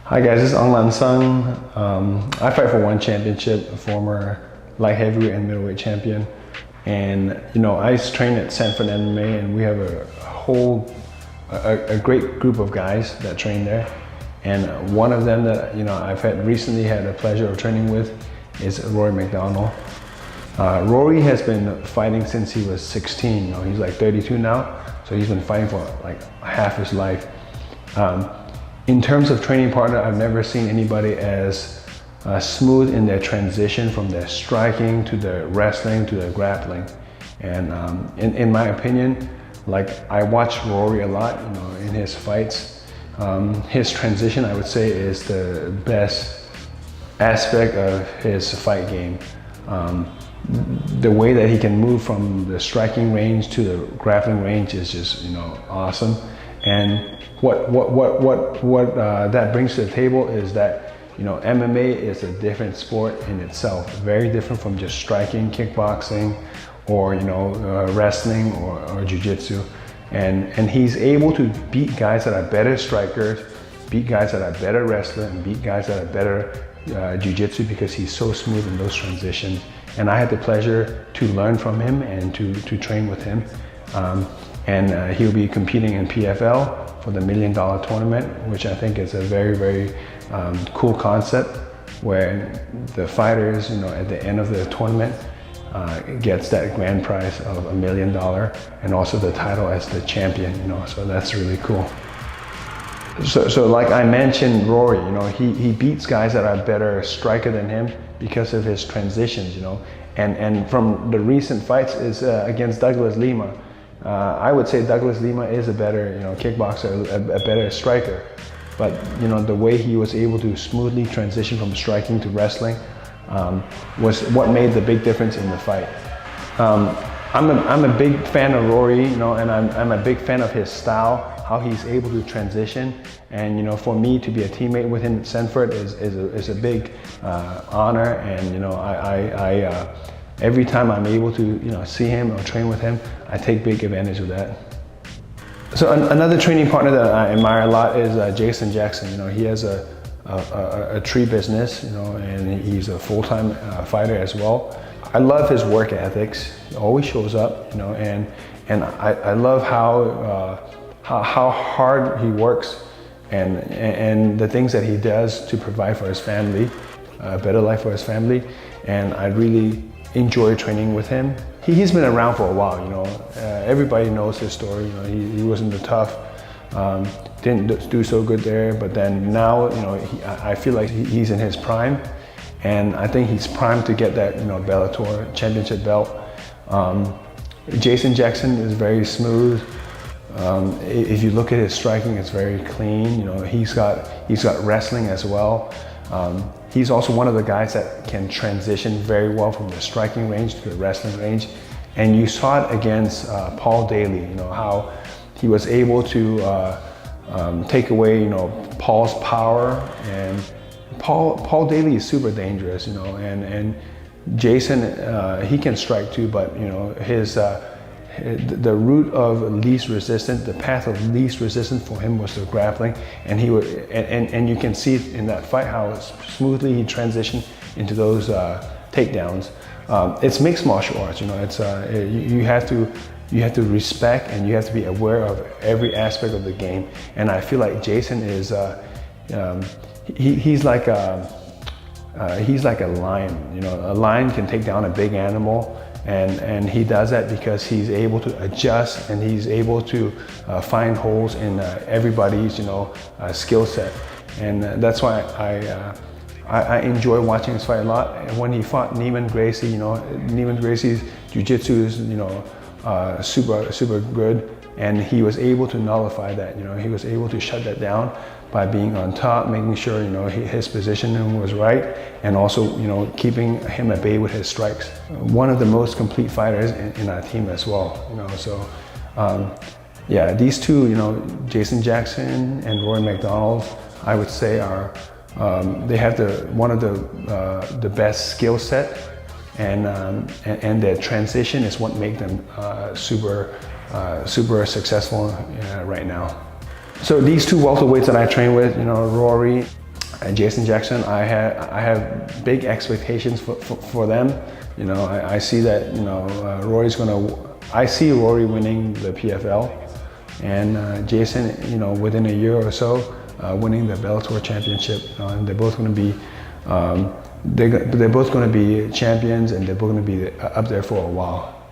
Hi guys, this is Aung La N Sang. I fight for one championship, a former light heavyweight and middleweight champion. And I train at Sanford MMA, and we have a great group of guys that train there. And one of them that I've recently had the pleasure of training with is Rory McDonald. Rory has been fighting since he was 16. He's like 32 now, so he's been fighting for like half his life. In terms of training partner, I've never seen anybody as smooth in their transition from their striking to their wrestling to their grappling. And in my opinion, like I watch Rory a lot, in his fights. His transition, I would say, is the best aspect of his fight game. The way that he can move from the striking range to the grappling range is just, awesome. And what that brings to the table is that, MMA is a different sport in itself, very different from just striking, kickboxing, or wrestling or jiu-jitsu. And he's able to beat guys that are better strikers, beat guys that are better wrestlers, and beat guys that are better jiu-jitsu because he's so smooth in those transitions. And I had the pleasure to learn from him and to train with him. And he'll be competing in PFL for the $1 million tournament, which I think is a very, very cool concept, where the fighters, at the end of the tournament, gets that grand prize of $1 million and also the title as the champion, so that's really cool. So like I mentioned, Rory, he beats guys that are better striker than him because of his transitions, and from the recent fights is against Douglas Lima. I would say Douglas Lima is a better, kickboxer, a better striker. But the way he was able to smoothly transition from striking to wrestling was what made the big difference in the fight. I'm a big fan of Rory, and I'm a big fan of his style, how he's able to transition. And for me to be a teammate with him at Sanford is a big honor. And every time I'm able to see him or train with him, I take big advantage of that. So another training partner that I admire a lot is Jason Jackson. He has a tree business, and he's a full-time fighter as well. I love his work ethics. He always shows up, and I love how hard he works and the things that he does to provide for his family, a better life for his family. And I really enjoy training with him. He's been around for a while, everybody knows his story. He wasn't the tough, didn't do so good there, but then now, I feel like he's in his prime, and I think he's primed to get that, Bellator championship belt. Jason Jackson is very smooth. If you look at his striking, it's very clean. He's got wrestling as well. He's also one of the guys that can transition very well from the striking range to the wrestling range. And you saw it against Paul Daly, how he was able to take away, Paul's power. And Paul Daly is super dangerous, and Jason, he can strike too, but the route of least resistance, the path of least resistance for him was the grappling, and and you can see in that fight how smoothly he transitioned into those takedowns. It's mixed martial arts, it's you have to respect, and you have to be aware of every aspect of the game. And I feel like Jason is he's like a lion. A lion can take down a big animal. And he does that because he's able to adjust, and he's able to find holes in everybody's skill set. And that's why I enjoy watching his fight a lot. And when he fought Neiman Gracie, Neiman Gracie's jiu-jitsu is super good, and he was able to nullify that. He was able to shut that down by being on top, making sure his positioning was right, and also keeping him at bay with his strikes. One of the most complete fighters in our team as well. So yeah, these two, Jason Jackson and Rory McDonald, I would say are they have one of the best skill set, and their transition is what makes them super successful right now. So these two welterweights that I train with, Rory, And Jason Jackson, I have big expectations for them. You know, I see that, you know, I see Rory winning the PFL, and Jason, you know, within a year or so, winning the Bellator championship. You know, and they're both going to be, they're both going to be champions, and they're both going to be up there for a while.